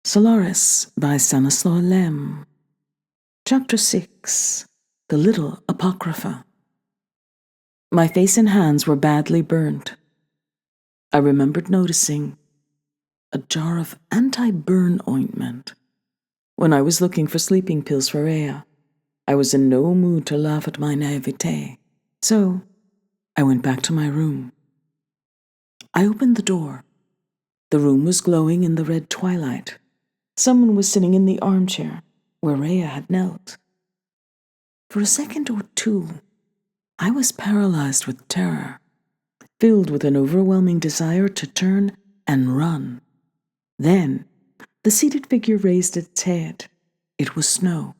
Solaris by Stanisław Lem. Chapter 6. The Little Apocrypha. My face and hands were badly burnt. I remembered noticing a jar of anti-burn ointment. When I was looking for sleeping pills for Rhea, I was in no mood to laugh at my naivete, so I went back to my room. I opened the door. The room was glowing in the red twilight. Someone was sitting in the armchair where Rhea had knelt. For a second or two, I was paralyzed with terror, filled with an overwhelming desire to turn and run. Then, the seated figure raised its head. It was Snow,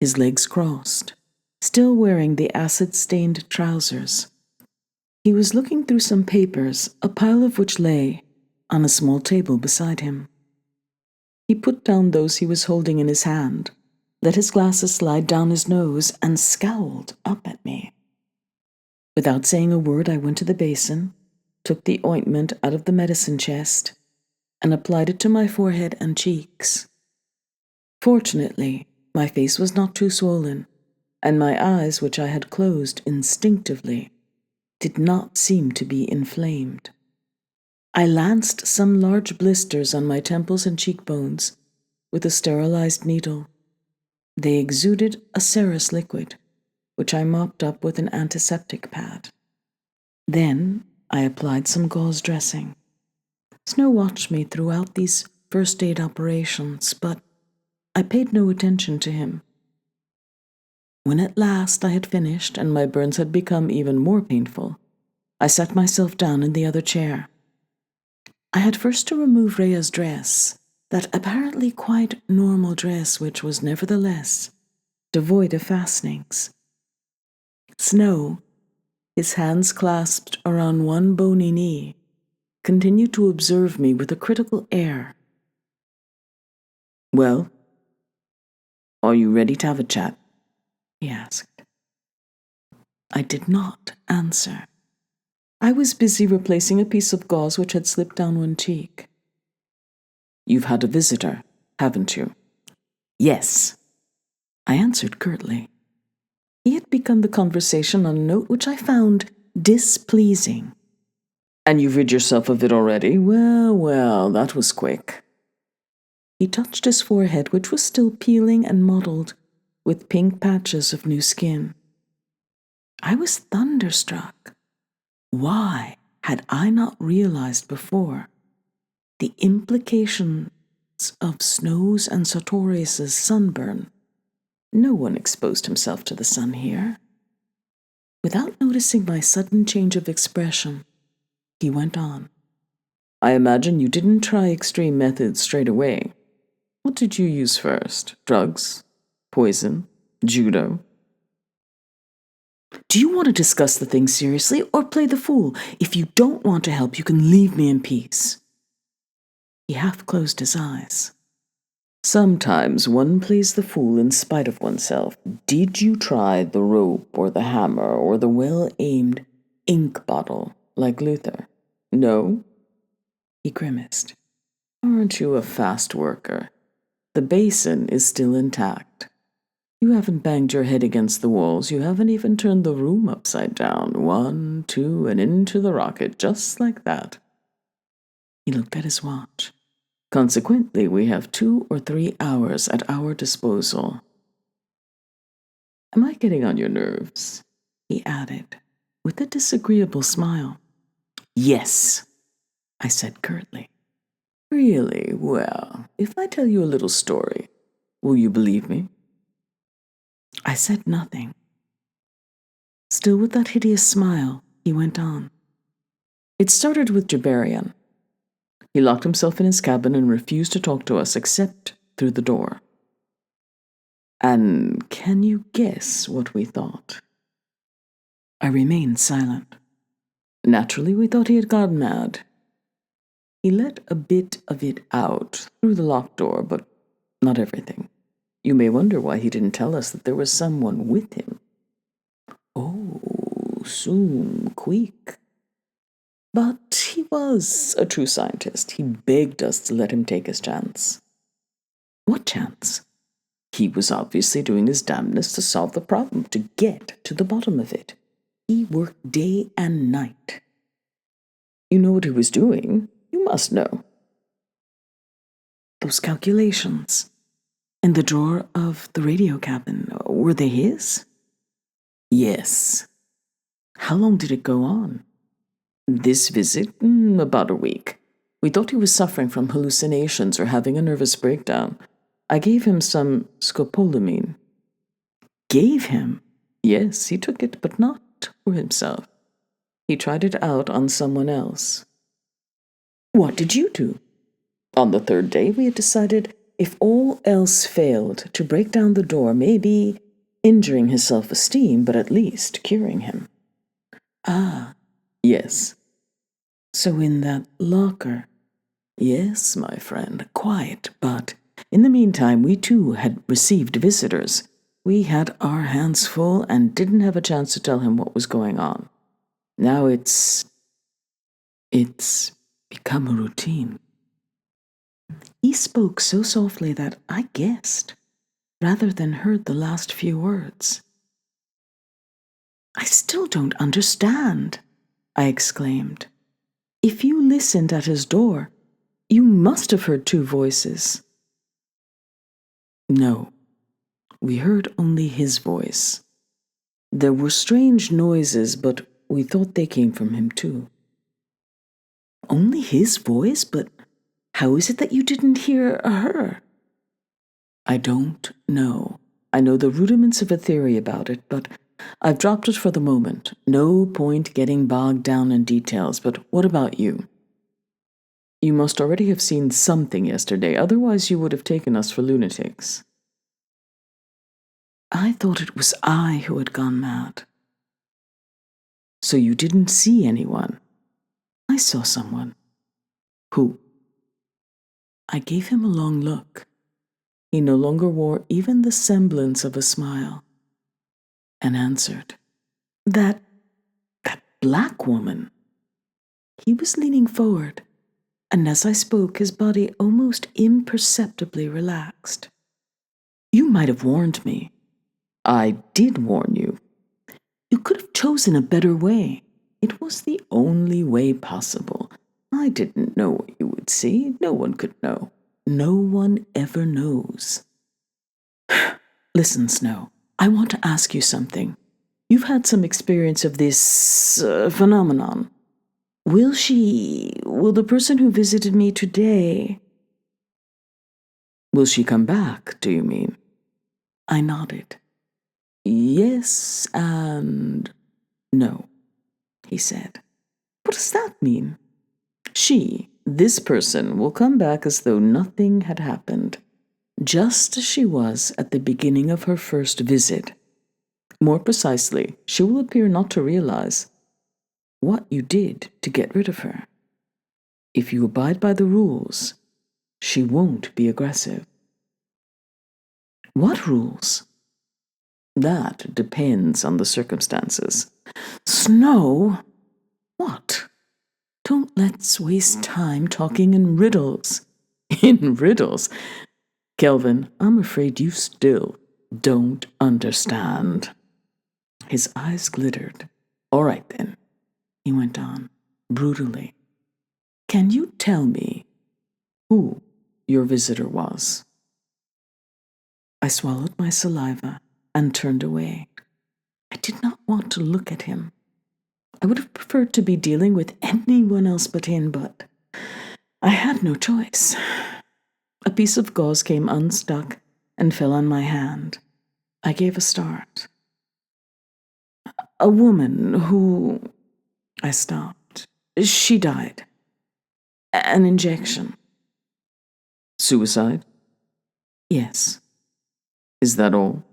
his legs crossed, still wearing the acid-stained trousers. He was looking through some papers, a pile of which lay on a small table beside him. He put down those he was holding in his hand, let his glasses slide down his nose, and scowled up at me. Without saying a word, I went to the basin, took the ointment out of the medicine chest, and applied it to my forehead and cheeks. Fortunately, my face was not too swollen, and my eyes, which I had closed instinctively, did not seem to be inflamed. I lanced some large blisters on my temples and cheekbones with a sterilized needle. They exuded a serous liquid, which I mopped up with an antiseptic pad. Then I applied some gauze dressing. Snow watched me throughout these first aid operations, but I paid no attention to him. When at last I had finished and my burns had become even more painful, I sat myself down in the other chair. I had first to remove Rhea's dress, that apparently quite normal dress which was nevertheless devoid of fastenings. Snow, his hands clasped around one bony knee, continued to observe me with a critical air. "Well, are you ready to have a chat?" he asked. I did not answer. I was busy replacing a piece of gauze which had slipped down one cheek. "You've had a visitor, haven't you?" "Yes," I answered curtly. He had begun the conversation on a note which I found displeasing. "And you've rid yourself of it already? Well, that was quick." He touched his forehead, which was still peeling and mottled with pink patches of new skin. I was thunderstruck. Why had I not realized before the implications of Snow's and Sartorius's sunburn? No one exposed himself to the sun here. Without noticing my sudden change of expression, he went on. "I imagine you didn't try extreme methods straight away. What did you use first? Drugs? Poison? Judo?" "Do you want to discuss the thing seriously or play the fool? If you don't want to help, you can leave me in peace." He half closed his eyes. "Sometimes one plays the fool in spite of oneself. Did you try the rope or the hammer or the well-aimed ink bottle like Luther? No?" He grimaced. "Aren't you a fast worker? The basin is still intact. You haven't banged your head against the walls. You haven't even turned the room upside down. 1, 2, and into the rocket, just like that." He looked at his watch. "Consequently, we have 2 or 3 hours at our disposal. Am I getting on your nerves?" he added, with a disagreeable smile. "Yes," I said curtly. "Really? Well, if I tell you a little story, will you believe me?" I said nothing. Still with that hideous smile, he went on. "It started with Jabarian. He locked himself in his cabin and refused to talk to us except through the door. And can you guess what we thought?" I remained silent. "Naturally, we thought he had gone mad. He let a bit of it out through the locked door, but not everything. You may wonder why he didn't tell us that there was someone with him." "Oh, soon, quick." But he was a true scientist. He begged us to let him take his chance. What chance? He was obviously doing his damnedest to solve the problem, to get to the bottom of it. He worked day and night. You know what he was doing? You must know. Those calculations in the drawer of the radio cabin, were they his? Yes. How long did it go on? This visit? About a week. We thought he was suffering from hallucinations or having a nervous breakdown. I gave him some scopolamine. Gave him? Yes, he took it, but not for himself. He tried it out on someone else. What did you do? On the third day, we had decided if all else failed, to break down the door, maybe injuring his self-esteem, but at least curing him. Ah, yes. So in that locker? Yes, my friend, quiet, but in the meantime, we too had received visitors. We had our hands full and didn't have a chance to tell him what was going on. Now it's become a routine. He spoke so softly that I guessed, rather than heard the last few words. I still don't understand, I exclaimed. If you listened at his door, you must have heard two voices. No, we heard only his voice. There were strange noises, but we thought they came from him too. Only his voice? But how is it that you didn't hear her? I don't know. I know the rudiments of a theory about it, but I've dropped it for the moment. No point getting bogged down in details, but what about you? You must already have seen something yesterday, otherwise you would have taken us for lunatics. I thought it was I who had gone mad. So you didn't see anyone? I saw someone. Who? I gave him a long look. He no longer wore even the semblance of a smile, and answered, That black woman. He was leaning forward, and as I spoke, his body almost imperceptibly relaxed. You might have warned me. I did warn you. You could have chosen a better way. It was the only way possible. I didn't know what you would see. No one could know. No one ever knows. Listen, Snow, I want to ask you something. You've had some experience of this phenomenon. Will the person who visited me today... Will she come back, do you mean? I nodded. Yes and no, he said. What does that mean? This person, will come back as though nothing had happened, just as she was at the beginning of her first visit. More precisely, she will appear not to realize what you did to get rid of her. If you abide by the rules, she won't be aggressive. What rules? That depends on the circumstances. Snow? What? Don't let's waste time talking in riddles. In riddles? Kelvin, I'm afraid you still don't understand. His eyes glittered. All right, then, he went on, brutally. Can you tell me who your visitor was? I swallowed my saliva and turned away. I did not want to look at him. I would have preferred to be dealing with anyone else but him, but I had no choice. A piece of gauze came unstuck and fell on my hand. I gave a start. A woman who... I stopped. She died. An injection. Suicide? Yes. Is that all?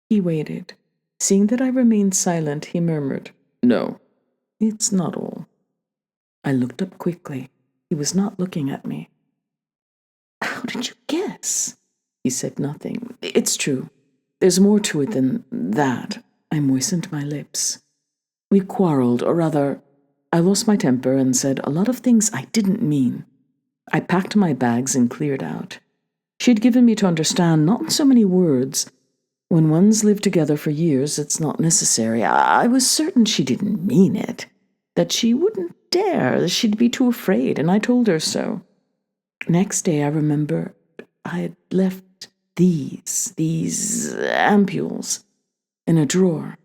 He waited. Seeing that I remained silent, he murmured, No, it's not all. I looked up quickly. He was not looking at me. How did you guess? He said nothing. It's true. There's more to it than that. I moistened my lips. We quarreled, or rather, I lost my temper and said a lot of things I didn't mean. I packed my bags and cleared out. She'd given me to understand not so many words. When one's lived together for years, it's not necessary. I was certain she didn't mean it, that she wouldn't dare, that she'd be too afraid, and I told her so. Next day, I remember I had left these ampules in a drawer.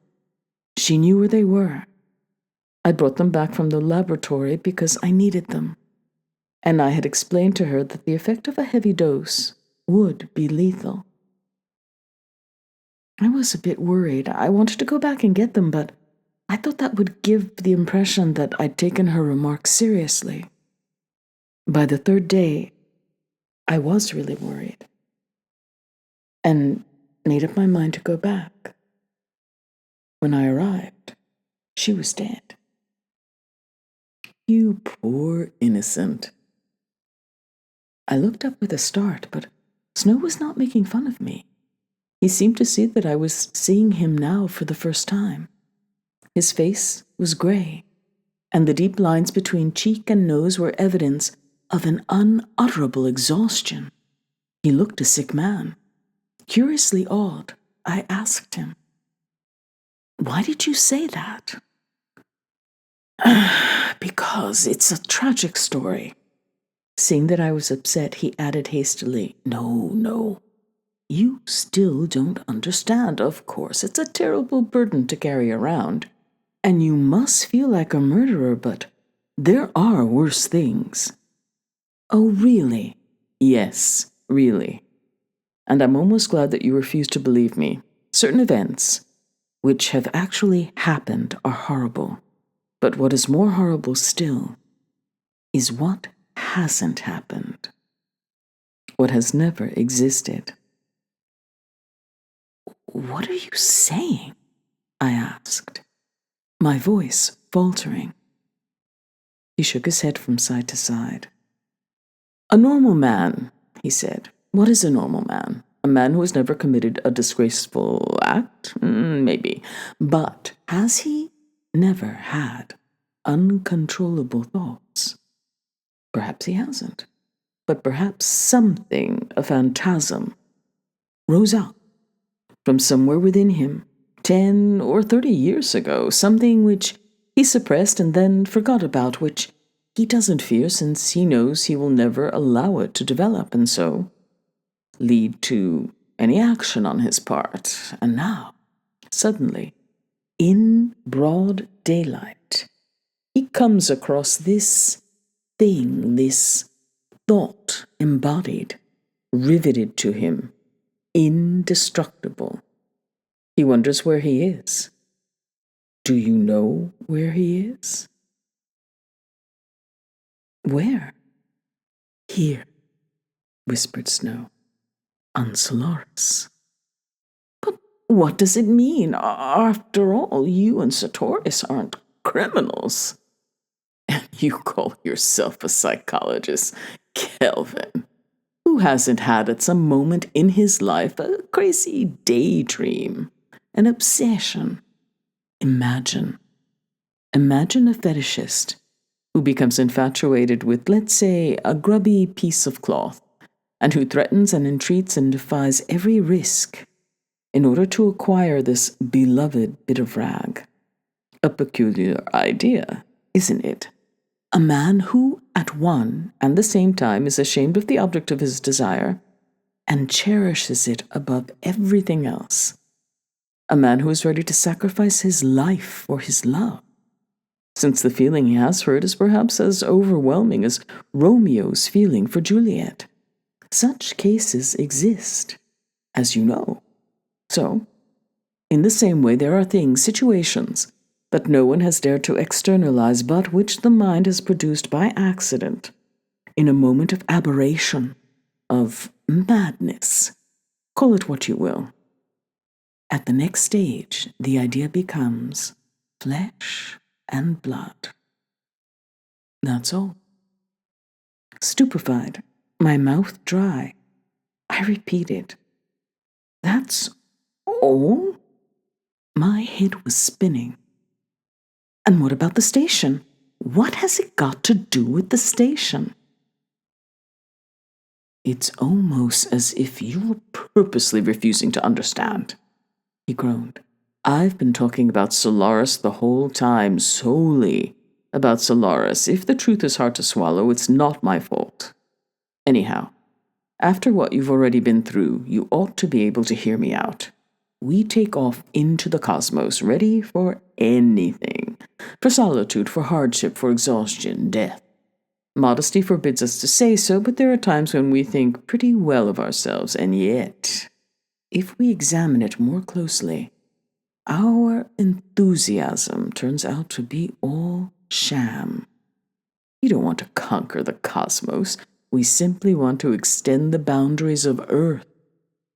She knew where they were. I brought them back from the laboratory because I needed them, and I had explained to her that the effect of a heavy dose would be lethal. I was a bit worried. I wanted to go back and get them, but I thought that would give the impression that I'd taken her remarks seriously. By the third day, I was really worried, and made up my mind to go back. When I arrived, she was dead. You poor innocent. I looked up with a start, but Snow was not making fun of me. He seemed to see that I was seeing him now for the first time. His face was gray, and the deep lines between cheek and nose were evidence of an unutterable exhaustion. He looked a sick man. Curiously awed, I asked him, "Why did you say that?" "Because it's a tragic story." Seeing that I was upset, he added hastily, No. You still don't understand, of course. It's a terrible burden to carry around. And you must feel like a murderer, but there are worse things." "Oh, really?" "Yes, really. And I'm almost glad that you refuse to believe me. Certain events, which have actually happened, are horrible. But what is more horrible still is what hasn't happened. What has never existed." "What are you saying?" I asked, my voice faltering. He shook his head from side to side. "A normal man," he said. "What is a normal man? A man who has never committed a disgraceful act? Maybe. But has he never had uncontrollable thoughts? Perhaps he hasn't. But perhaps something, a phantasm, rose up from somewhere within him 10 or 30 years ago, something which he suppressed and then forgot about, which he doesn't fear since he knows he will never allow it to develop and so lead to any action on his part. And now, suddenly, in broad daylight, he comes across this thing, this thought embodied, riveted to him, indestructible. He wonders where he is. Do you know where he is?" "Where?" "Here," whispered Snow, "on Solaris." "But what does it mean? After all, you and Solaris aren't criminals." "And you call yourself a psychologist, Kelvin. Who hasn't had at some moment in his life a crazy daydream, an obsession? Imagine a fetishist who becomes infatuated with, let's say, a grubby piece of cloth, and who threatens and entreats and defies every risk in order to acquire this beloved bit of rag. A peculiar idea, isn't it? A man who, at one and the same time, is ashamed of the object of his desire and cherishes it above everything else. A man who is ready to sacrifice his life for his love, since the feeling he has for it is perhaps as overwhelming as Romeo's feeling for Juliet. Such cases exist, as you know. So, in the same way, there are things, situations, that no one has dared to externalize, but which the mind has produced by accident, in a moment of aberration, of madness. Call it what you will. At the next stage, the idea becomes flesh and blood. That's all. Stupefied, my mouth dry, I repeated, "That's all?" My head was spinning. "And what about the station? What has it got to do with the station?" It's almost as if you're purposely refusing to understand, he groaned. I've been talking about Solaris the whole time, solely about Solaris. If the truth is hard to swallow, it's not my fault. Anyhow, after what you've already been through, you ought to be able to hear me out. We take off into the cosmos, ready for anything. For solitude, for hardship, for exhaustion, death. Modesty forbids us to say so, but there are times when we think pretty well of ourselves, and yet, if we examine it more closely, our enthusiasm turns out to be all sham. We don't want to conquer the cosmos. We simply want to extend the boundaries of Earth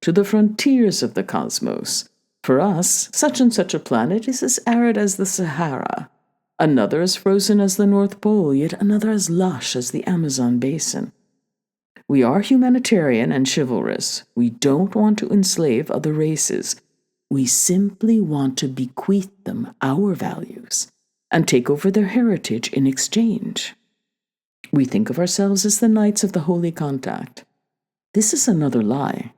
to the frontiers of the cosmos. For us, such and such a planet is as arid as the Sahara, another as frozen as the North Pole, yet another as lush as the Amazon basin. We are humanitarian and chivalrous. We don't want to enslave other races. We simply want to bequeath them our values and take over their heritage in exchange. We think of ourselves as the Knights of the Holy Contact. This is another lie.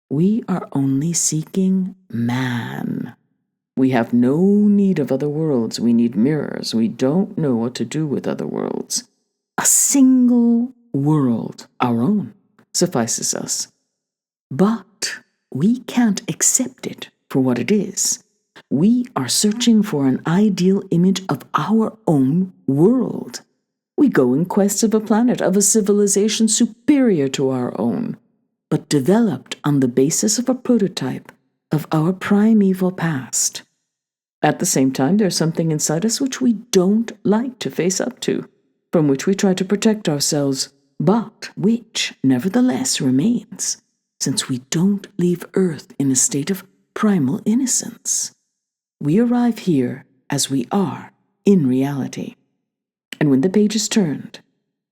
We are only seeking man. We have no need of other worlds. We need mirrors. We don't know what to do with other worlds. A single world, our own, suffices us. But we can't accept it for what it is. We are searching for an ideal image of our own world. We go in quest of a planet, of a civilization superior to our own, but developed on the basis of a prototype of our primeval past. At the same time, there's something inside us which we don't like to face up to, from which we try to protect ourselves, but which, nevertheless, remains, since we don't leave Earth in a state of primal innocence. We arrive here as we are in reality. And when the page is turned,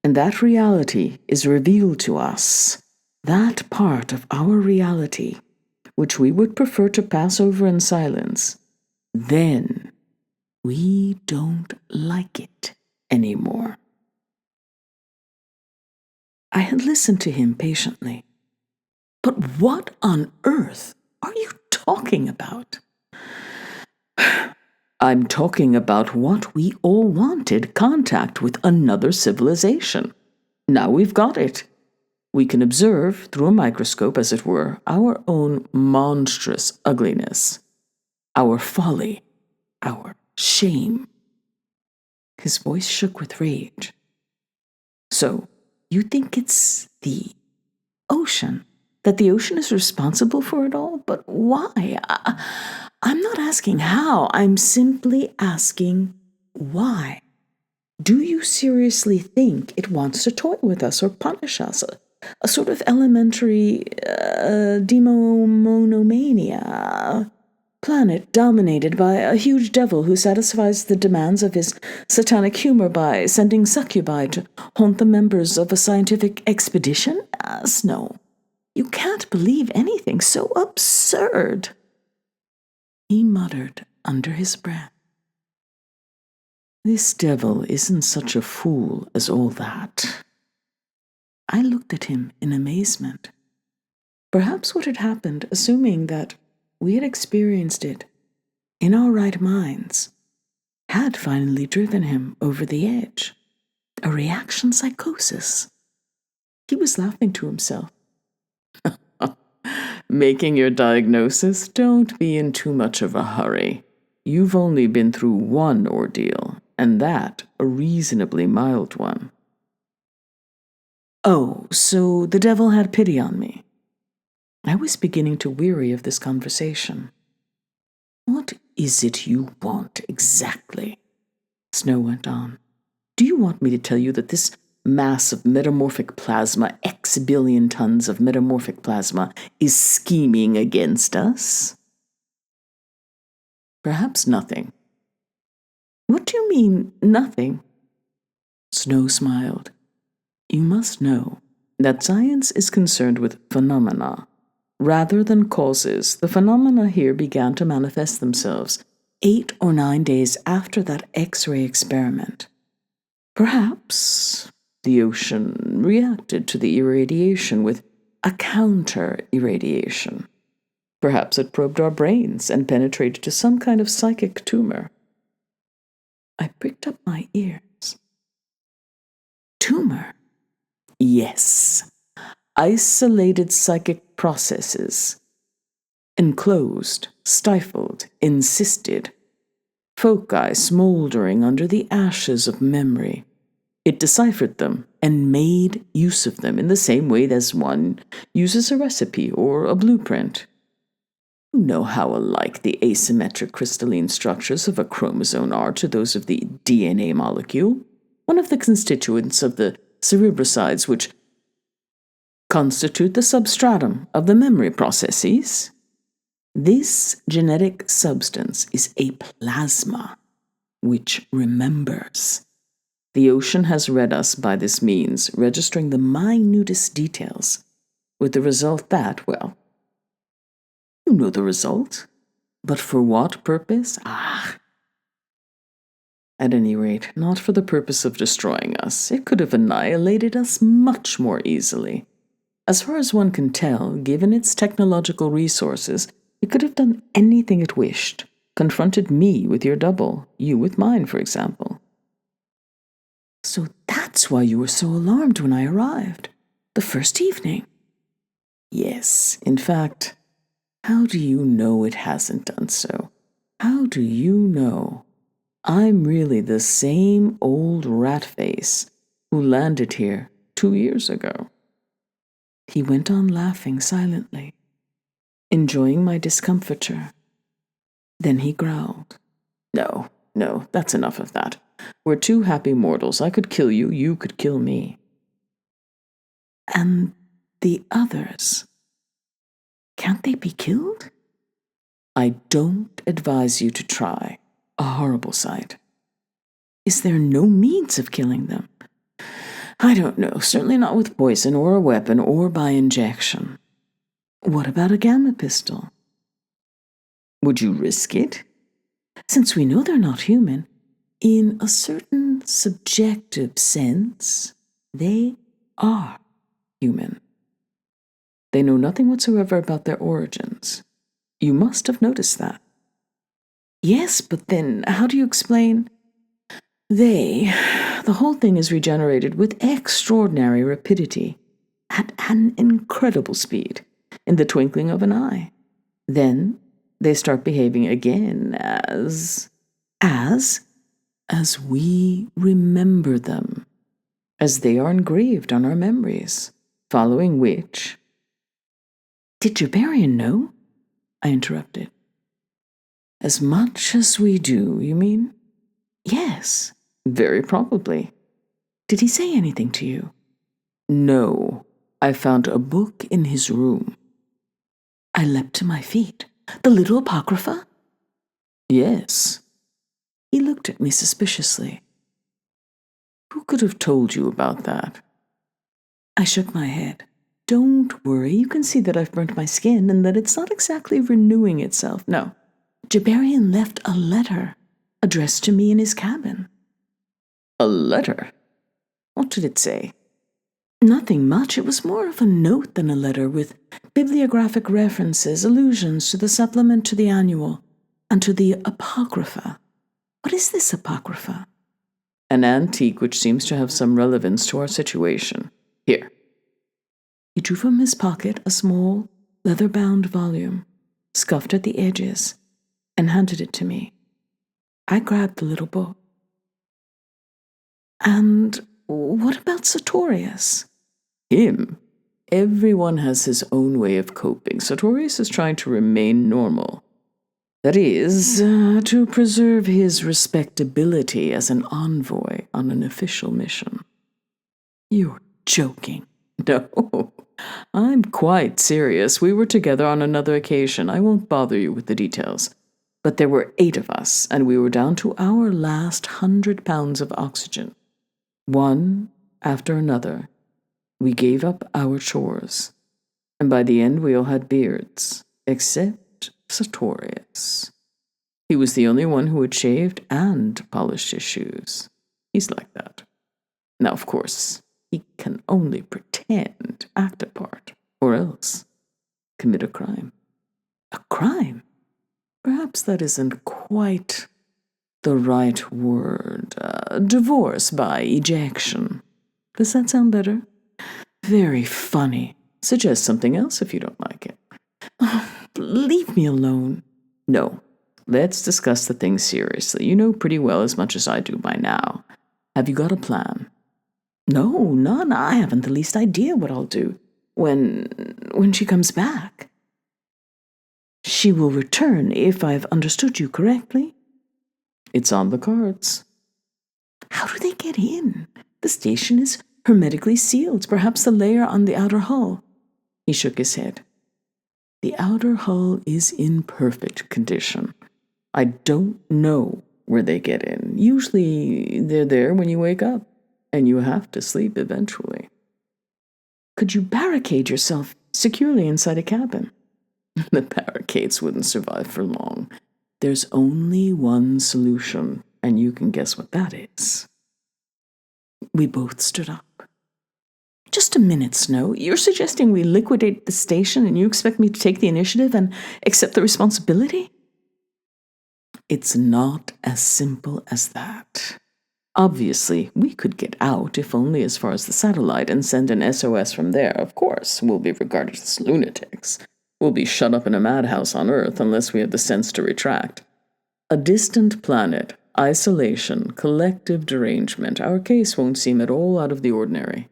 and that reality is revealed to us, that part of our reality, which we would prefer to pass over in silence, then we don't like it anymore. I had listened to him patiently. But what on earth are you talking about? I'm talking about what we all wanted, contact with another civilization. Now we've got it. We can observe, through a microscope as it were, our own monstrous ugliness, our folly, our shame. His voice shook with rage. So, you think it's the ocean? That the ocean is responsible for it all? But why? I'm not asking how. I'm simply asking why. Do you seriously think it wants to toy with us or punish us? A sort of elementary demonomania. Planet dominated by a huge devil who satisfies the demands of his satanic humor by sending succubi to haunt the members of a scientific expedition? No. You can't believe anything so absurd. He muttered under his breath. This devil isn't such a fool as all that. I looked at him in amazement. Perhaps what had happened, assuming that we had experienced it in our right minds, had finally driven him over the edge. A reaction psychosis. He was laughing to himself. Making your diagnosis? Don't be in too much of a hurry. You've only been through one ordeal, and that a reasonably mild one. Oh, so the devil had pity on me. I was beginning to weary of this conversation. What is it you want exactly? Snow went on. Do you want me to tell you that this mass of metamorphic plasma, X billion tons of metamorphic plasma, is scheming against us? Perhaps nothing. What do you mean, nothing? Snow smiled. You must know that science is concerned with phenomena. Rather than causes, the phenomena here began to manifest themselves 8 or 9 days after that X-ray experiment. Perhaps The ocean reacted to the irradiation with a counter-irradiation. Perhaps it probed our brains and penetrated to some kind of psychic tumor. I pricked up my ears. Tumor? Yes. Isolated psychic processes. Enclosed, stifled, encysted. Foci smoldering under the ashes of memory. It deciphered them and made use of them in the same way as one uses a recipe or a blueprint. You know how alike the asymmetric crystalline structures of a chromosome are to those of the DNA molecule, one of the constituents of the cerebrosides which constitute the substratum of the memory processes. This genetic substance is a plasma which remembers. The ocean has read us by this means, registering the minutest details, with the result that, well, you know the result. But for what purpose? At any rate, not for the purpose of destroying us. It could have annihilated us much more easily. As far as one can tell, given its technological resources, it could have done anything it wished, confronted me with your double, you with mine, for example. So that's why you were so alarmed when I arrived, the first evening. Yes, in fact, how do you know it hasn't done so? How do you know? I'm really the same old rat face who landed here 2 years ago. He went on laughing silently, enjoying my discomfiture. Then he growled. No, that's enough of that. We're two happy mortals. I could kill you, you could kill me. And the others? Can't they be killed? I don't advise you to try. A horrible sight. Is there no means of killing them? I don't know. Certainly not with poison or a weapon or by injection. What about a gamma pistol? Would you risk it? Since we know they're not human, in a certain subjective sense, they are human. They know nothing whatsoever about their origins. You must have noticed that. Yes, but then how do you explain? The whole thing is regenerated with extraordinary rapidity, at an incredible speed, in the twinkling of an eye. Then they start behaving again as we remember them, as they are engraved on our memories, following which... Did Jabarian know? I interrupted. As much as we do, you mean? Yes, very probably. Did he say anything to you? No. I found a book in his room. I leapt to my feet. The little Apocrypha? Yes. He looked at me suspiciously. Who could have told you about that? I shook my head. Don't worry, you can see that I've burnt my skin and that it's not exactly renewing itself. No. Jabarian left a letter addressed to me in his cabin. A letter? What did it say? Nothing much. It was more of a note than a letter, with bibliographic references, allusions to the supplement to the annual, and to the Apocrypha. What is this Apocrypha? An antique which seems to have some relevance to our situation. Here. He drew from his pocket a small, leather-bound volume, scuffed at the edges, and handed it to me. I grabbed the little book. And what about Sartorius? Him? Everyone has his own way of coping. Sartorius is trying to remain normal. That is, to preserve his respectability as an envoy on an official mission. You're joking. No, I'm quite serious. We were together on another occasion. I won't bother you with the details. But there were 8 of us, and we were down to our last 100 pounds of oxygen. One after another, we gave up our chores, and by the end we all had beards, except Sartorius. He was the only one who had shaved and polished his shoes. He's like that. Now, of course, he can only pretend to act a part, or else commit a crime. A crime? Perhaps that isn't quite the right word. Divorce by ejection. Does that sound better? Very funny. Suggest something else if you don't like it. Oh, leave me alone. No. Let's discuss the thing seriously. You know pretty well as much as I do by now. Have you got a plan? No, none. I haven't the least idea what I'll do when she comes back. She will return, if I've understood you correctly. It's on the cards. How do they get in? The station is hermetically sealed, perhaps the layer on the outer hull. He shook his head. The outer hull is in perfect condition. I don't know where they get in. Usually they're there when you wake up, and you have to sleep eventually. Could you barricade yourself securely inside a cabin? The barricades wouldn't survive for long. There's only one solution, and you can guess what that is. We both stood up. Just a minute, Snow. You're suggesting we liquidate the station and you expect me to take the initiative and accept the responsibility? It's not as simple as that. Obviously, we could get out, if only as far as the satellite, and send an SOS from there. Of course, we'll be regarded as lunatics. We'll be shut up in a madhouse on Earth unless we have the sense to retract. A distant planet, isolation, collective derangement. Our case won't seem at all out of the ordinary.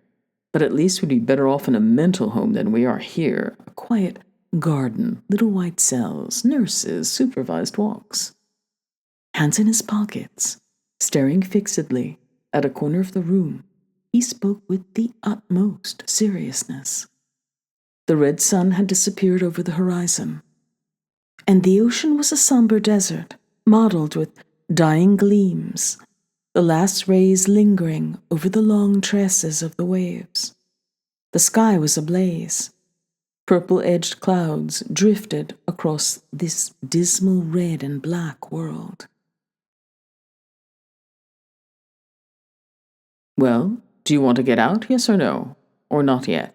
But at least we'd be better off in a mental home than we are here. A quiet garden, little white cells, nurses, supervised walks. Hands in his pockets, staring fixedly at a corner of the room, he spoke with the utmost seriousness. The red sun had disappeared over the horizon, and the ocean was a somber desert, mottled with dying gleams, the last rays lingering over the long tresses of the waves. The sky was ablaze. Purple-edged clouds drifted across this dismal red and black world. Well, do you want to get out, yes or no? Or not yet?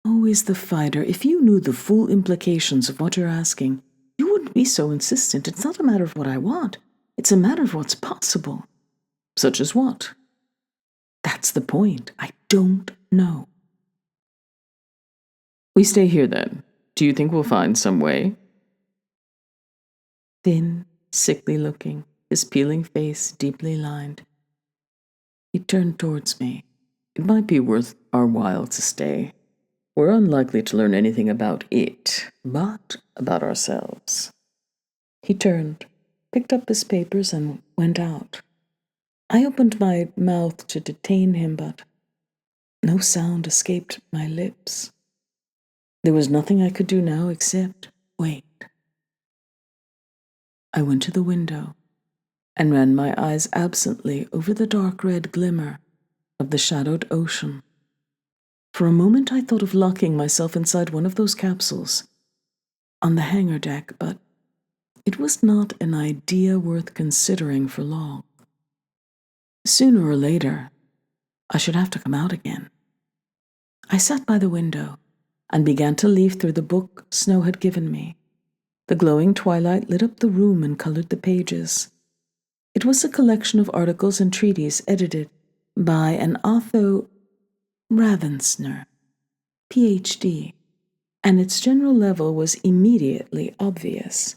Always the fighter. If you knew the full implications of what you're asking, you wouldn't be so insistent. It's not a matter of what I want. It's a matter of what's possible. Such as what? That's the point. I don't know. We stay here then. Do you think we'll find some way? Thin, sickly looking, his peeling face deeply lined. He turned towards me. It might be worth our while to stay. We're unlikely to learn anything about it, but about ourselves. He turned, picked up his papers, and went out. I opened my mouth to detain him, but no sound escaped my lips. There was nothing I could do now except wait. I went to the window and ran my eyes absently over the dark red glimmer of the shadowed ocean. For a moment I thought of locking myself inside one of those capsules on the hangar deck, but it was not an idea worth considering for long. Sooner or later, I should have to come out again. I sat by the window and began to leaf through the book Snow had given me. The glowing twilight lit up the room and colored the pages. It was a collection of articles and treatises edited by an Otho Ravensner, Ph.D., and its general level was immediately obvious.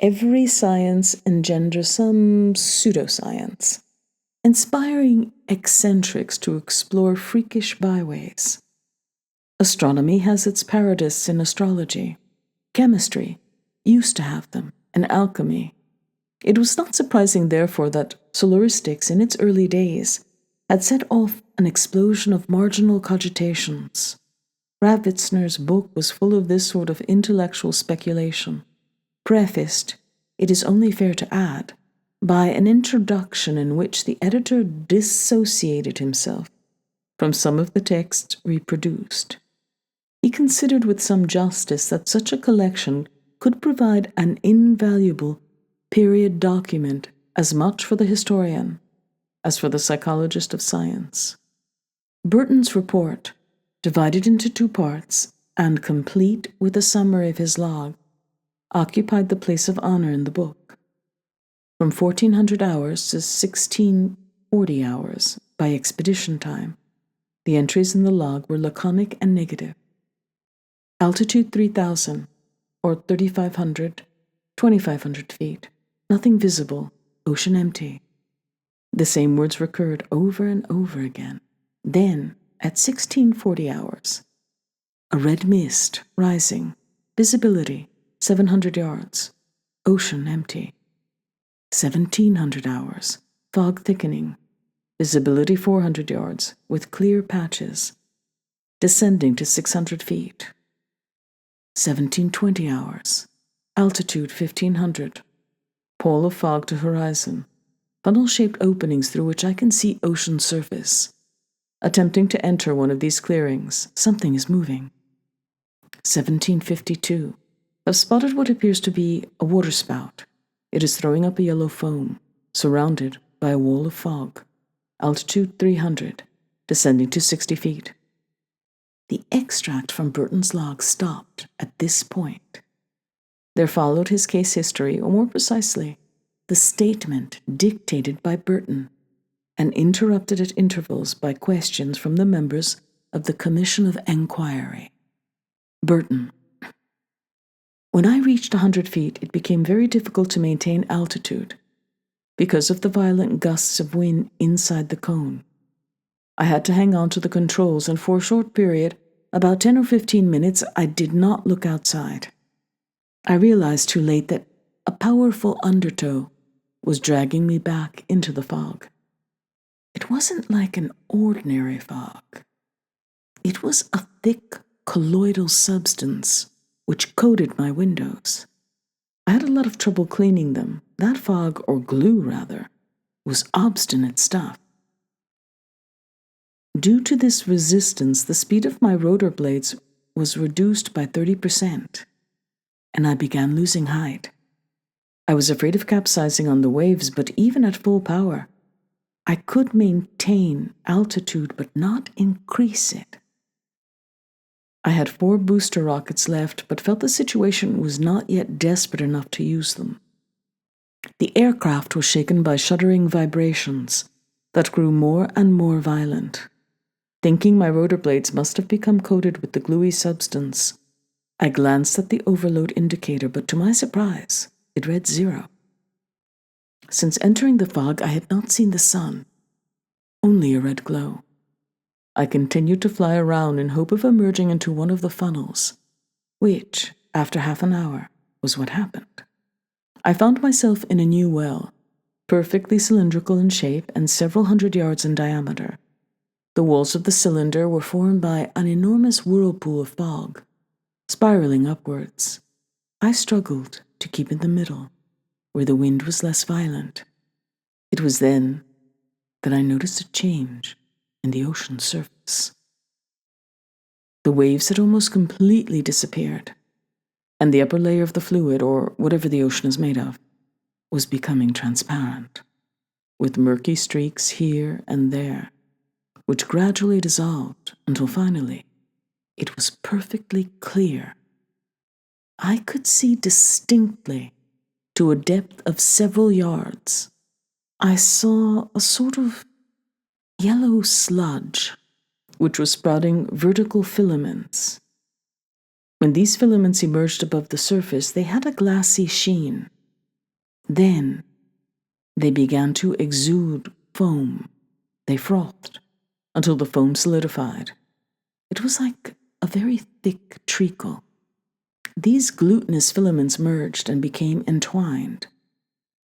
Every science engenders some pseudoscience, inspiring eccentrics to explore freakish byways. Astronomy has its parodists in astrology. Chemistry used to have them, and alchemy. It was not surprising, therefore, that solaristics in its early days had set off an explosion of marginal cogitations. Ravensner's book was full of this sort of intellectual speculation, prefaced, it is only fair to add, by an introduction in which the editor dissociated himself from some of the texts reproduced. He considered with some justice that such a collection could provide an invaluable period document as much for the historian as for the psychologist of science. Burton's report, divided into 2 parts and complete with a summary of his log, occupied the place of honor in the book. From 1400 hours to 1640 hours by expedition time, the entries in the log were laconic and negative. Altitude 3000, or 3500, 2500 feet. Nothing visible, ocean empty. The same words recurred over and over again. Then, at 1640 hours, a red mist rising, visibility 700 yards, ocean empty. 1700 hours, fog thickening, visibility 400 yards, with clear patches, descending to 600 feet. 1720 hours, altitude 1500, pall of fog to horizon, funnel-shaped openings through which I can see ocean surface. Attempting to enter one of these clearings, something is moving. 1752, I've spotted what appears to be a waterspout. It is throwing up a yellow foam, surrounded by a wall of fog. Altitude 300, descending to 60 feet. The extract from Burton's log stopped at this point. There followed his case history, or more precisely, the statement dictated by Burton, and interrupted at intervals by questions from the members of the Commission of Enquiry. Burton. When I reached 100 feet, it became very difficult to maintain altitude because of the violent gusts of wind inside the cone. I had to hang on to the controls, and for a short period, about 10 or 15 minutes, I did not look outside. I realized too late that a powerful undertow was dragging me back into the fog. It wasn't like an ordinary fog. It was a thick, colloidal substance which coated my windows. I had a lot of trouble cleaning them. That fog, or glue rather, was obstinate stuff. Due to this resistance, the speed of my rotor blades was reduced by 30%, and I began losing height. I was afraid of capsizing on the waves, but even at full power, I could maintain altitude but not increase it. I had 4 booster rockets left, but felt the situation was not yet desperate enough to use them. The aircraft was shaken by shuddering vibrations that grew more and more violent. Thinking my rotor blades must have become coated with the gluey substance, I glanced at the overload indicator, but to my surprise, it read 0. Since entering the fog, I had not seen the sun, only a red glow. I continued to fly around in hope of emerging into one of the funnels, which, after half an hour, was what happened. I found myself in a new well, perfectly cylindrical in shape and several hundred yards in diameter. The walls of the cylinder were formed by an enormous whirlpool of fog, spiraling upwards. I struggled to keep in the middle, where the wind was less violent. It was then that I noticed a change in the ocean surface. The waves had almost completely disappeared, and the upper layer of the fluid, or whatever the ocean is made of, was becoming transparent, with murky streaks here and there, which gradually dissolved until finally it was perfectly clear. I could see distinctly to a depth of several yards. I saw a sort of yellow sludge, which was sprouting vertical filaments. When these filaments emerged above the surface, they had a glassy sheen. Then they began to exude foam. They frothed until the foam solidified. It was like a very thick treacle. These glutinous filaments merged and became entwined.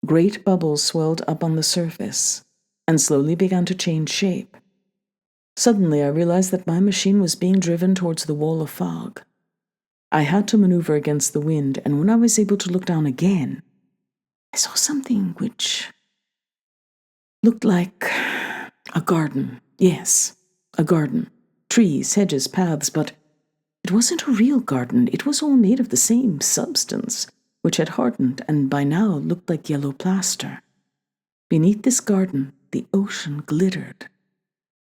Great bubbles swelled up on the surface and slowly began to change shape. Suddenly, I realized that my machine was being driven towards the wall of fog. I had to maneuver against the wind, and when I was able to look down again, I saw something which looked like a garden. Yes, a garden. Trees, hedges, paths, but it wasn't a real garden. It was all made of the same substance, which had hardened and by now looked like yellow plaster. Beneath this garden, the ocean glittered.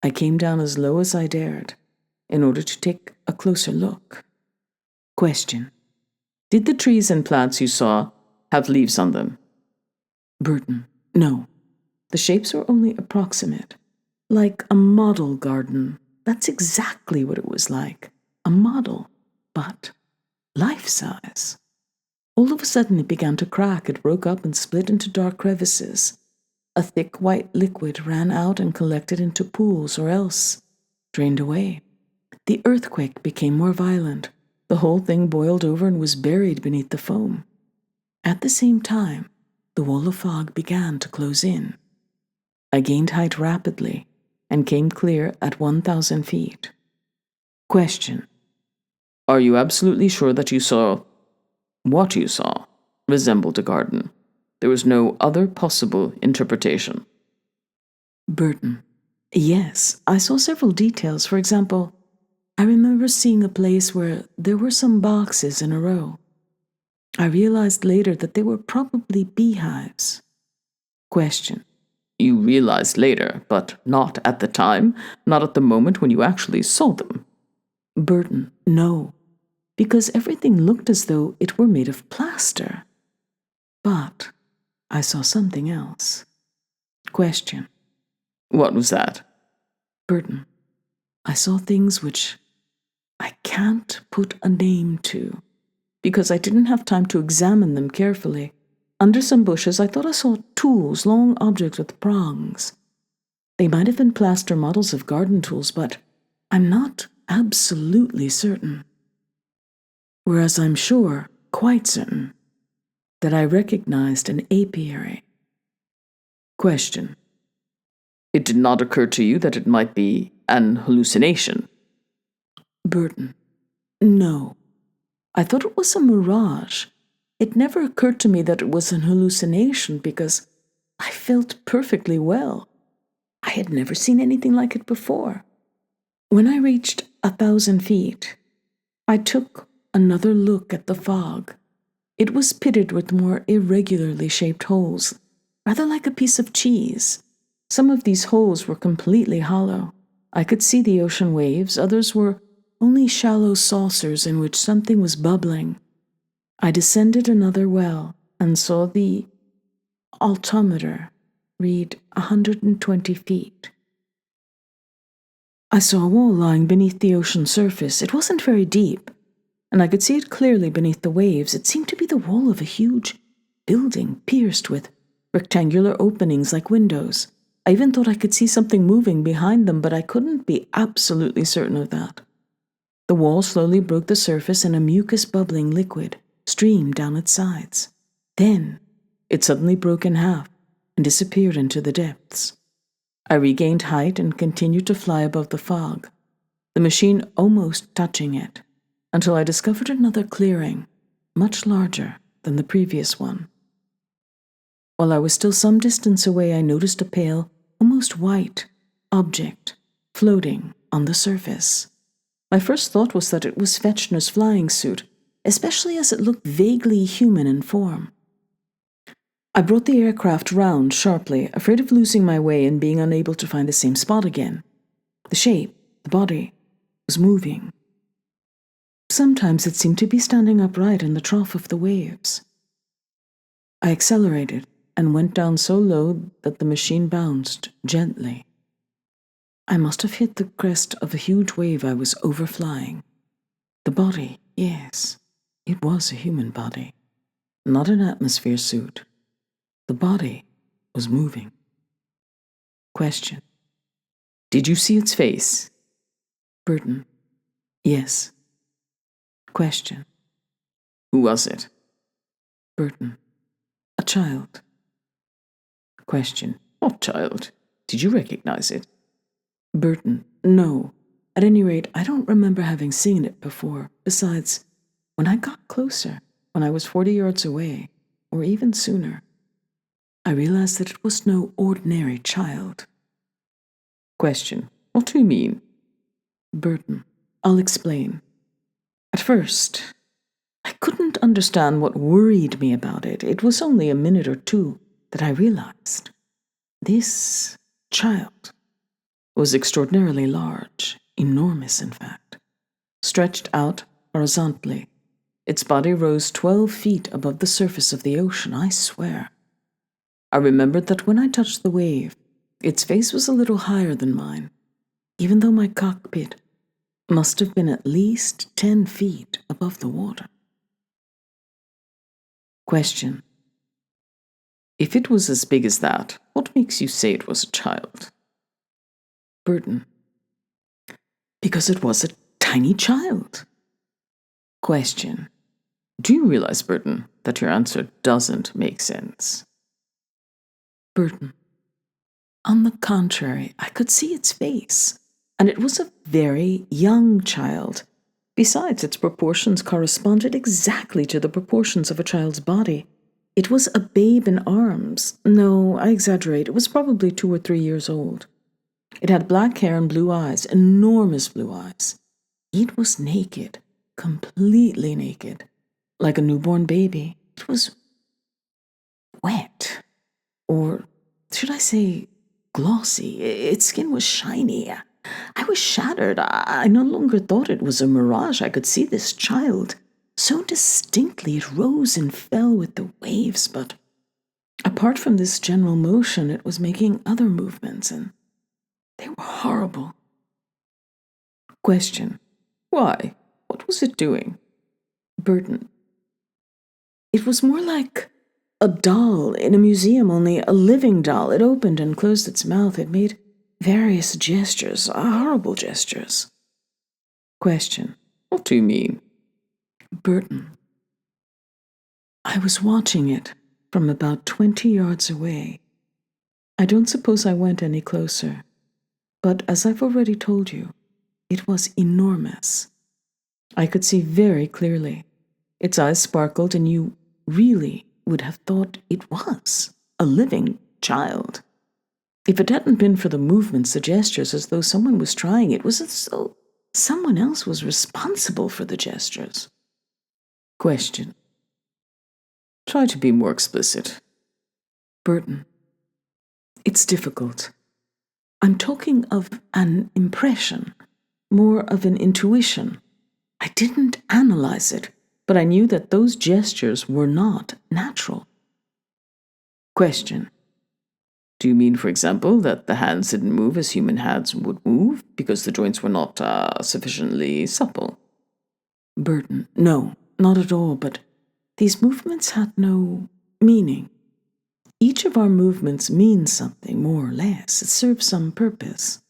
I came down as low as I dared in order to take a closer look. Question. Did the trees and plants you saw have leaves on them? Burton. No. The shapes were only approximate. Like a model garden. That's exactly what it was like. A model, but life-size. All of a sudden it began to crack. It broke up and split into dark crevices. A thick white liquid ran out and collected into pools or else drained away. The earthquake became more violent. The whole thing boiled over and was buried beneath the foam. At the same time, the wall of fog began to close in. I gained height rapidly and came clear at 1,000 feet. Question. Are you absolutely sure that you saw what you saw resembled a garden? There was no other possible interpretation. Burton. Yes, I saw several details. For example, I remember seeing a place where there were some boxes in a row. I realized later that they were probably beehives. Question. You realized later, but not at the time, not at the moment when you actually saw them. Burton. No, because everything looked as though it were made of plaster. But I saw something else. Question. What was that? Burton. I saw things which I can't put a name to, because I didn't have time to examine them carefully. Under some bushes, I thought I saw tools, long objects with prongs. They might have been plaster models of garden tools, but I'm not absolutely certain. Whereas I'm sure, quite certain, that I recognized an apiary. Question. It did not occur to you that it might be an hallucination? Burton. No. I thought it was a mirage. It never occurred to me that it was an hallucination because I felt perfectly well. I had never seen anything like it before. When I reached 1,000 feet, I took another look at the fog. It was pitted with more irregularly shaped holes, rather like a piece of cheese. Some of these holes were completely hollow. I could see the ocean waves, others were only shallow saucers in which something was bubbling. I descended another well and saw the altimeter read 120 feet. I saw a wall lying beneath the ocean surface. It wasn't very deep, and I could see it clearly beneath the waves. It seemed to be the wall of a huge building pierced with rectangular openings like windows. I even thought I could see something moving behind them, but I couldn't be absolutely certain of that. The wall slowly broke the surface and a mucus bubbling liquid streamed down its sides. Then it suddenly broke in half and disappeared into the depths. I regained height and continued to fly above the fog, the machine almost touching it, until I discovered another clearing, much larger than the previous one. While I was still some distance away, I noticed a pale, almost white, object floating on the surface. My first thought was that it was Fechner's flying suit, especially as it looked vaguely human in form. I brought the aircraft round sharply, afraid of losing my way and being unable to find the same spot again. The shape, the body, was moving. Sometimes it seemed to be standing upright in the trough of the waves. I accelerated and went down so low that the machine bounced gently. I must have hit the crest of a huge wave I was overflying. The body, yes, it was a human body, not an atmosphere suit. The body was moving. Question. Did you see its face? Burton. Yes. Question. Who was it? Burton. A child. Question. What child? Did you recognize it? Burton. No. At any rate, I don't remember having seen it before. Besides, when I got closer, when I was 40 yards away, or even sooner, I realized that it was no ordinary child. Question. What do you mean? Burton. I'll explain. At first, I couldn't understand what worried me about it. It was only a minute or two that I realized. This child was extraordinarily large, enormous in fact, stretched out horizontally. Its body rose 12 feet above the surface of the ocean, I swear. I remembered that when I touched the wave, its face was a little higher than mine, even though my cockpit must have been at least 10 feet above the water. Question. If it was as big as that, what makes you say it was a child? Burton. Because it was a tiny child. Question. Do you realize, Burton, that your answer doesn't make sense? Burton. On the contrary, I could see its face, and it was a very young child. Besides, its proportions corresponded exactly to the proportions of a child's body. It was a babe in arms. No, I exaggerate. It was probably 2 or 3 years old. It had black hair and blue eyes, enormous blue eyes. It was naked, completely naked, like a newborn baby. It was wet, or should I say glossy. Its skin was shiny. I was shattered. I no longer thought it was a mirage. I could see this child so distinctly. It rose and fell with the waves, but apart from this general motion, it was making other movements, and they were horrible. Question. Why? What was it doing? Burton. It was more like a doll in a museum, only a living doll. It opened and closed its mouth. It made various gestures, horrible gestures. Question. What do you mean? Burton. I was watching it from about 20 yards away. I don't suppose I went any closer, but as I've already told you, it was enormous. I could see very clearly. Its eyes sparkled, and you really would have thought it was a living child. If it hadn't been for the movements, the gestures, as though someone was trying, it was as though someone else was responsible for the gestures. Question. Try to be more explicit. Burton. It's difficult. I'm talking of an impression, more of an intuition. I didn't analyze it, but I knew that those gestures were not natural. Question. Do you mean, for example, that the hands didn't move as human hands would move because the joints were not sufficiently supple? Burton. No, not at all, but these movements had no meaning. Each of our movements means something, more or less. It serves some purpose.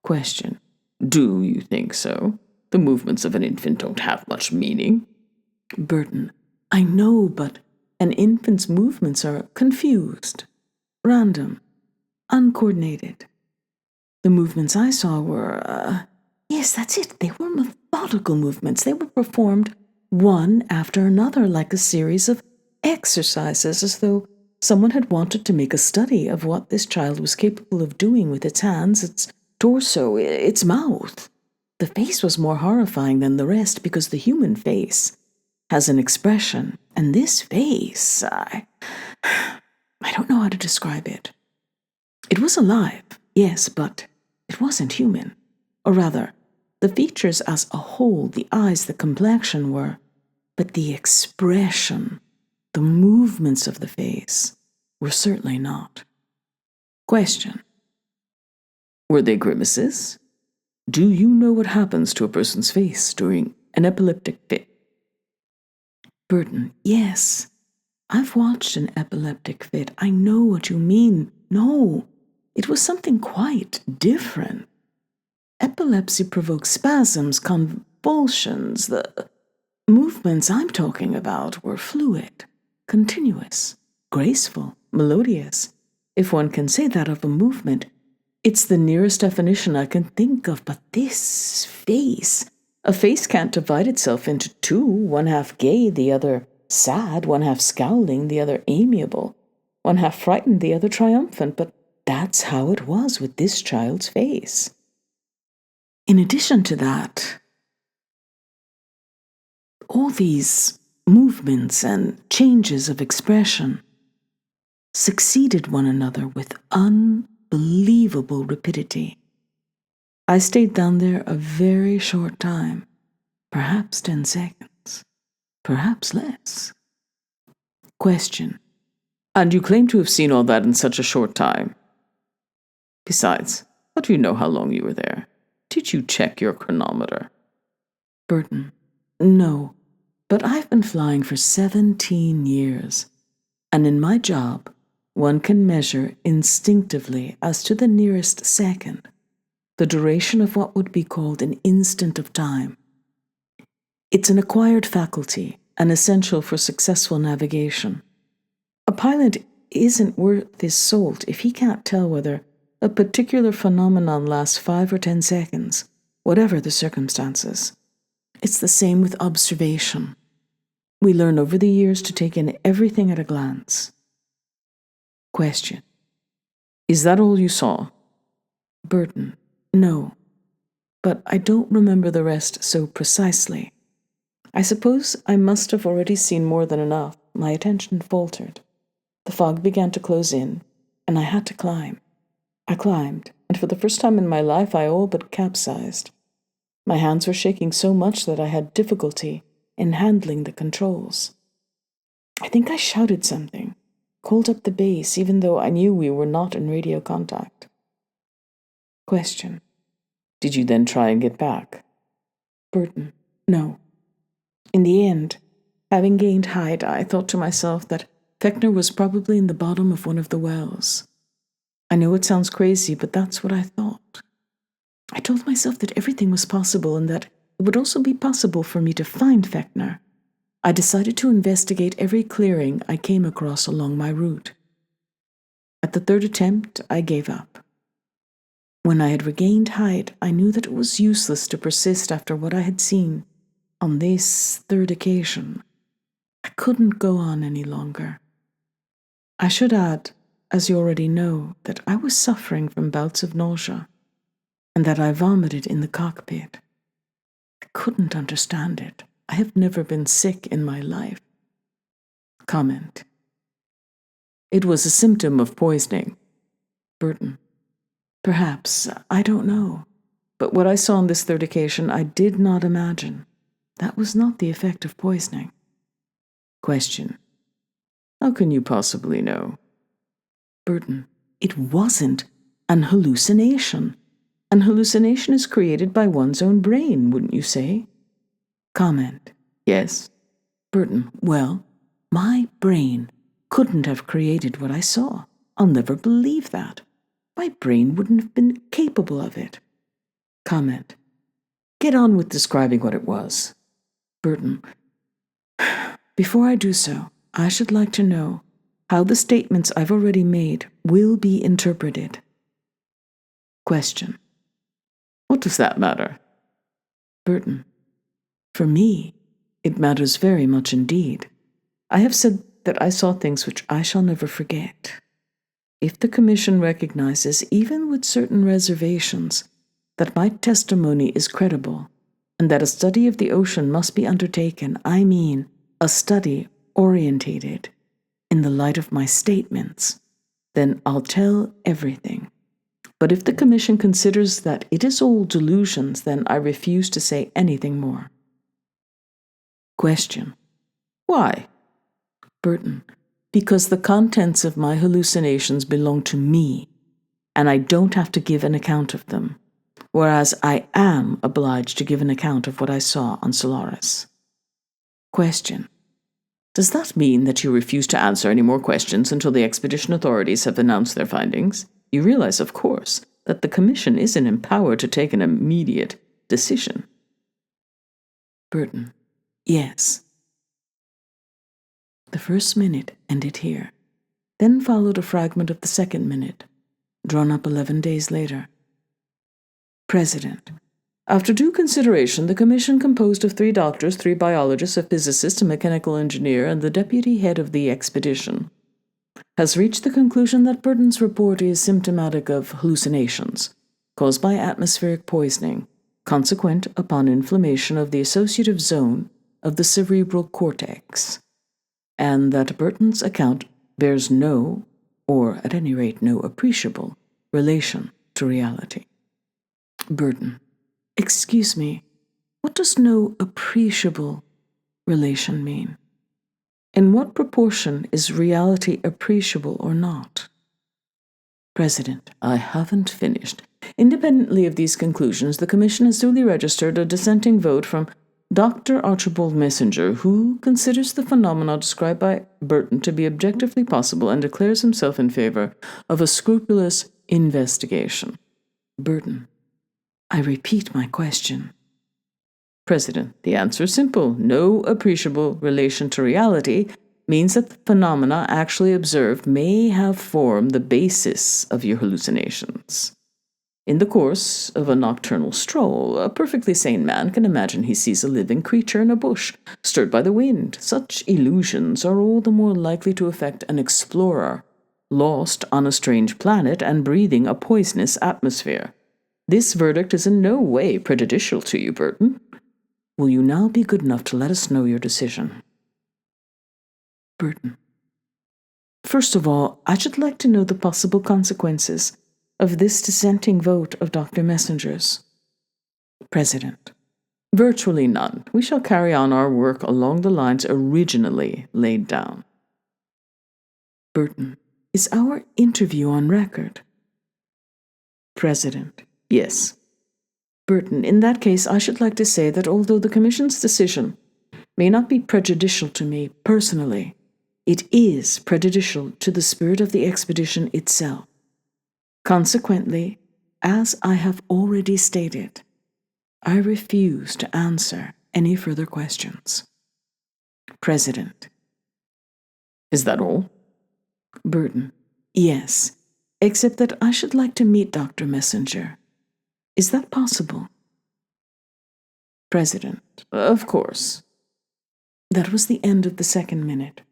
Question. Do you think so? The movements of an infant don't have much meaning. Burton. I know, but an infant's movements are confused, random, uncoordinated. The movements I saw were, yes, that's it. They were methodical movements. They were performed one after another, like a series of exercises, as though someone had wanted to make a study of what this child was capable of doing with its hands, its torso, its mouth. The face was more horrifying than the rest because the human face has an expression, and this face, I don't know how to describe it. It was alive, yes, but it wasn't human. Or rather, the features as a whole, the eyes, the complexion were, but the expression, the movements of the face were certainly not. Question. Were they grimaces? Do you know what happens to a person's face during an epileptic fit? Burton. Yes. I've watched an epileptic fit. I know what you mean. No, it was something quite different. Epilepsy provokes spasms, convulsions. The movements I'm talking about were fluid, continuous, graceful, melodious. If one can say that of a movement, it's the nearest definition I can think of. But this face, a face can't divide itself into two, one half gay, the other sad, one half scowling, the other amiable, one half frightened, the other triumphant. But that's how it was with this child's face. In addition to that, all these movements and changes of expression succeeded one another with unbelievable rapidity. I stayed down there a very short time, perhaps 10 seconds, perhaps less. Question. And you claim to have seen all that in such a short time? Besides, how do you know how long you were there? Did you check your chronometer? Burton. No, but I've been flying for 17 years, and in my job, one can measure instinctively as to the nearest second the duration of what would be called an instant of time. It's an acquired faculty and essential for successful navigation. A pilot isn't worth his salt if he can't tell whether a particular phenomenon lasts 5 or 10 seconds, whatever the circumstances. It's the same with observation. We learn over the years to take in everything at a glance. Question. Is that all you saw? Burton. No. But I don't remember the rest so precisely. I suppose I must have already seen more than enough. My attention faltered. The fog began to close in, and I had to climb. I climbed, and for the first time in my life I all but capsized. My hands were shaking so much that I had difficulty in handling the controls. I think I shouted something, called up the base, even though I knew we were not in radio contact. Question. Did you then try and get back? Burton. No. In the end, having gained height, I thought to myself that Fechner was probably in the bottom of one of the wells. I know it sounds crazy, but that's what I thought. I told myself that everything was possible and that it would also be possible for me to find Fechner. I decided to investigate every clearing I came across along my route. At the third attempt, I gave up. When I had regained height, I knew that it was useless to persist after what I had seen on this third occasion. I couldn't go on any longer. I should add, as you already know, that I was suffering from bouts of nausea, and that I vomited in the cockpit. I couldn't understand it. I have never been sick in my life. Comment. It was a symptom of poisoning. Burton. Perhaps, I don't know. But what I saw on this third occasion I did not imagine. That was not the effect of poisoning. Question. How can you possibly know? Burton. It wasn't an hallucination. An hallucination is created by one's own brain, wouldn't you say? Comment. Yes. Burton. Well, my brain couldn't have created what I saw. I'll never believe that. My brain wouldn't have been capable of it. Comment. Get on with describing what it was. Burton. Before I do so, I should like to know how the statements I've already made will be interpreted. Question. What does that matter? Burton. For me, it matters very much indeed. I have said that I saw things which I shall never forget. If the Commission recognizes, even with certain reservations, that my testimony is credible, and that a study of the ocean must be undertaken, I mean a study orientated in the light of my statements, then I'll tell everything. But if the Commission considers that it is all delusions, then I refuse to say anything more. Question. Why? Burton. Because the contents of my hallucinations belong to me, and I don't have to give an account of them, whereas I am obliged to give an account of what I saw on Solaris. Question. Does that mean that you refuse to answer any more questions until the expedition authorities have announced their findings? You realize, of course, that the Commission isn't empowered to take an immediate decision. Burton. Yes. The first minute ended here. Then followed a fragment of the second minute, drawn up 11 days later. President. After due consideration, the Commission, composed of 3 doctors, 3 biologists, a physicist, a mechanical engineer, and the deputy head of the expedition, has reached the conclusion that Burton's report is symptomatic of hallucinations caused by atmospheric poisoning, consequent upon inflammation of the associative zone of the cerebral cortex, and that Burton's account bears no, or at any rate no appreciable, relation to reality. Burton. Excuse me, what does no appreciable relation mean? In what proportion is reality appreciable or not? President. I haven't finished. Independently of these conclusions, the Commission has duly registered a dissenting vote from Dr. Archibald Messenger, who considers the phenomena described by Burton to be objectively possible and declares himself in favor of a scrupulous investigation. Burton. I repeat my question. President. The answer is simple. No appreciable relation to reality means that the phenomena actually observed may have formed the basis of your hallucinations. In the course of a nocturnal stroll, a perfectly sane man can imagine he sees a living creature in a bush, stirred by the wind. Such illusions are all the more likely to affect an explorer, lost on a strange planet and breathing a poisonous atmosphere. This verdict is in no way prejudicial to you, Burton. Will you now be good enough to let us know your decision? Burton. First of all, I should like to know the possible consequences of this dissenting vote of Dr. Messenger's. President. Virtually none. We shall carry on our work along the lines originally laid down. Burton. Is our interview on record? President. Yes. Burton. In that case, I should like to say that although the Commission's decision may not be prejudicial to me personally, it is prejudicial to the spirit of the expedition itself. Consequently, as I have already stated, I refuse to answer any further questions. President. Is that all? Burton. Yes, except that I should like to meet Dr. Messenger. Is that possible? President. Of course. That was the end of the second minute.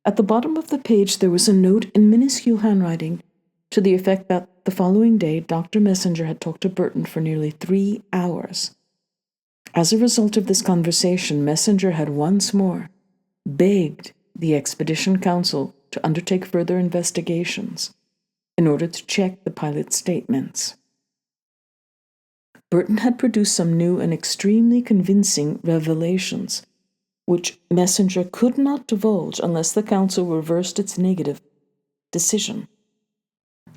At the bottom of the page there was a note in minuscule handwriting to the effect that the following day Dr. Messenger had talked to Burton for nearly 3 hours. As a result of this conversation, Messenger had once more begged the Expedition Council to undertake further investigations in order to check the pilot's statements. Burton had produced some new and extremely convincing revelations, which Messenger could not divulge unless the Council reversed its negative decision.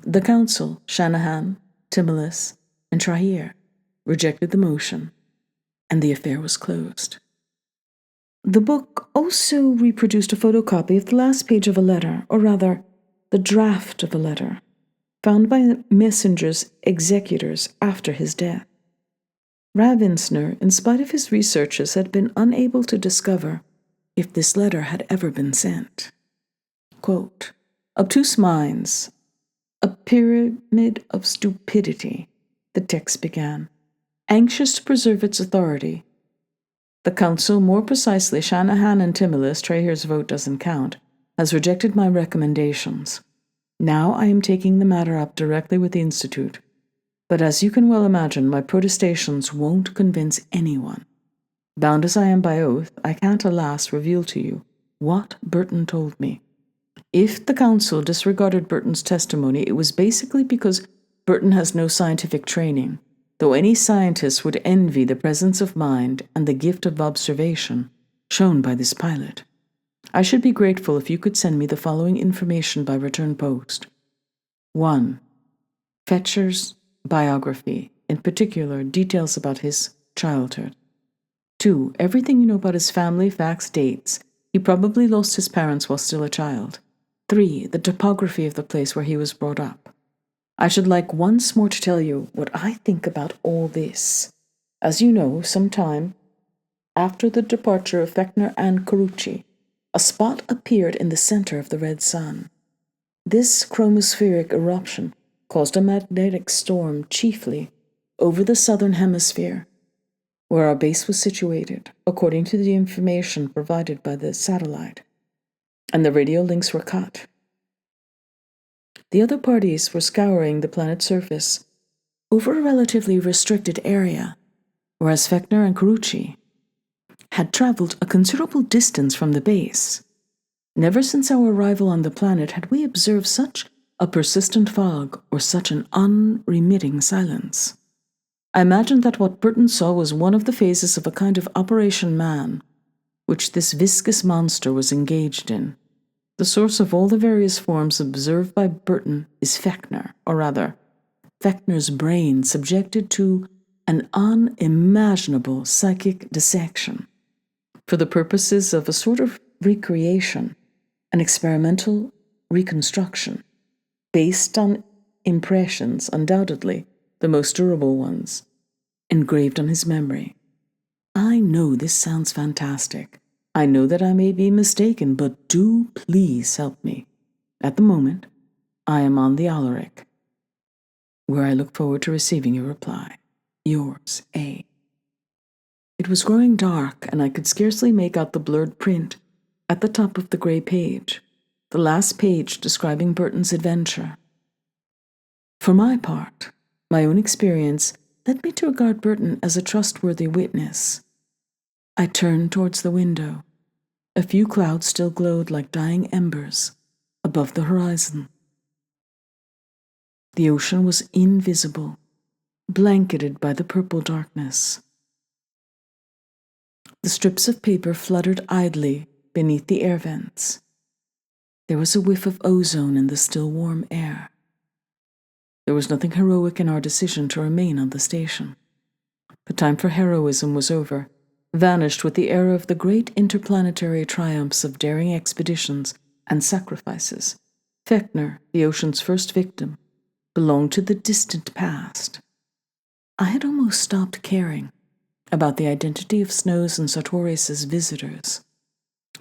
The Council, Shanahan, Timolus, and Trahere, rejected the motion, and the affair was closed. The book also reproduced a photocopy of the last page of a letter, or rather, the draft of a letter, found by Messenger's executors after his death. Ravensner, in spite of his researches, had been unable to discover if this letter had ever been sent. Quote, Obtuse minds, a pyramid of stupidity, the text began, anxious to preserve its authority. The Council, more precisely Shanahan and Timolus, Trahere's vote doesn't count, has rejected my recommendations. Now I am taking the matter up directly with the Institute. But as you can well imagine, my protestations won't convince anyone. Bound as I am by oath, I can't alas reveal to you what Burton told me. If the Council disregarded Burton's testimony, it was basically because Burton has no scientific training, though any scientist would envy the presence of mind and the gift of observation shown by this pilot. I should be grateful if you could send me the following information by return post. 1. Fetcher's biography, in particular details about his childhood. 2. Everything you know about his family, facts, dates. He probably lost his parents while still a child. 3. The topography of the place where he was brought up. I should like once more to tell you what I think about all this. As you know, sometime after the departure of Fechner and Carucci, a spot appeared in the center of the red sun. This chromospheric eruption caused a magnetic storm chiefly over the southern hemisphere, where our base was situated, according to the information provided by the satellite, and the radio links were cut. The other parties were scouring the planet's surface over a relatively restricted area, whereas Fechner and Carucci had traveled a considerable distance from the base. Never since our arrival on the planet had we observed such a persistent fog or such an unremitting silence. I imagined that what Burton saw was one of the phases of a kind of Operation Man, which this viscous monster was engaged in. The source of all the various forms observed by Burton is Fechner, or rather, Fechner's brain subjected to an unimaginable psychic dissection for the purposes of a sort of recreation, an experimental reconstruction, based on impressions, undoubtedly the most durable ones, engraved on his memory. I know this sounds fantastic. I know that I may be mistaken, but do please help me. At the moment, I am on the Alaric, where I look forward to receiving your reply. Yours, A. It was growing dark, and I could scarcely make out the blurred print at the top of the gray page, the last page describing Burton's adventure. For my part, my own experience led me to regard Burton as a trustworthy witness. I turned towards the window. A few clouds still glowed like dying embers above the horizon. The ocean was invisible, blanketed by the purple darkness. The strips of paper fluttered idly beneath the air vents. There was a whiff of ozone in the still warm air. There was nothing heroic in our decision to remain on the station. The time for heroism was over, vanished with the era of the great interplanetary triumphs of daring expeditions and sacrifices. Fechner, the ocean's first victim, belonged to the distant past. I had almost stopped caring about the identity of Snow's and Sartorius' visitors.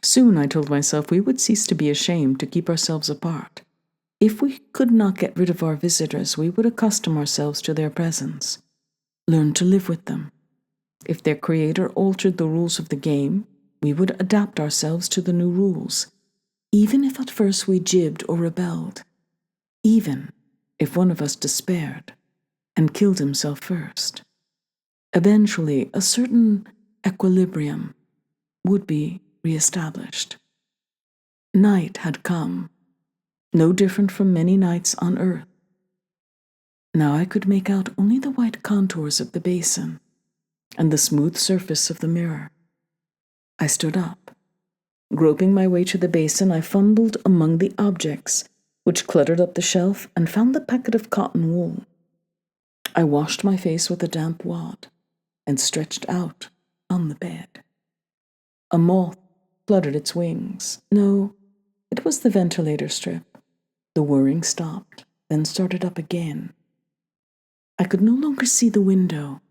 Soon, I told myself, we would cease to be ashamed to keep ourselves apart. If we could not get rid of our visitors, we would accustom ourselves to their presence, learn to live with them. If their creator altered the rules of the game, we would adapt ourselves to the new rules, even if at first we jibbed or rebelled, even if one of us despaired and killed himself first. Eventually, a certain equilibrium would be reestablished. Night had come, no different from many nights on Earth. Now I could make out only the white contours of the basin and the smooth surface of the mirror. I stood up. Groping my way to the basin, I fumbled among the objects which cluttered up the shelf and found the packet of cotton wool. I washed my face with a damp wad and stretched out on the bed. A moth fluttered its wings. No, it was the ventilator strip. The whirring stopped, then started up again. I could no longer see the window.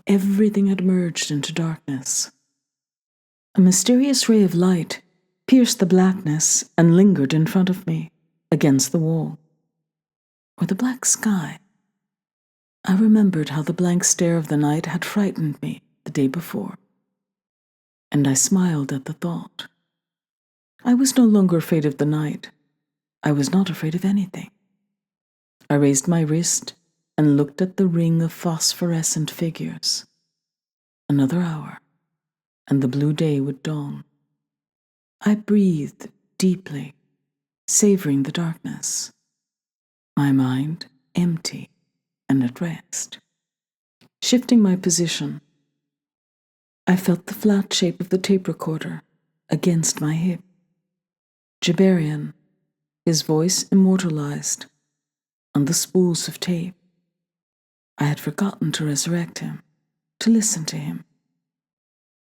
Everything had merged into darkness. A mysterious ray of light pierced the blackness and lingered in front of me, against the wall. Or the black sky. I remembered how the blank stare of the night had frightened me the day before, and I smiled at the thought. I was no longer afraid of the night. I was not afraid of anything. I raised my wrist and looked at the ring of phosphorescent figures. Another hour, and the blue day would dawn. I breathed deeply, savoring the darkness, my mind empty and at rest. Shifting my position, I felt the flat shape of the tape recorder against my hip. Jabarian, his voice immortalized on the spools of tape. I had forgotten to resurrect him, to listen to him.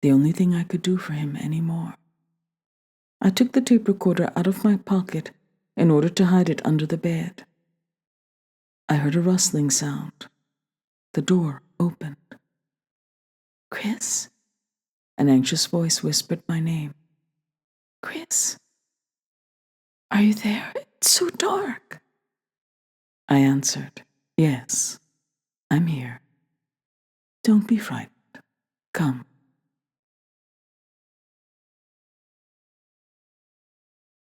The only thing I could do for him anymore. I took the tape recorder out of my pocket in order to hide it under the bed. I heard a rustling sound. The door opened. Kris? An anxious voice whispered my name. Kris? Are you there? It's so dark. I answered, yes, I'm here. Don't be frightened. Come.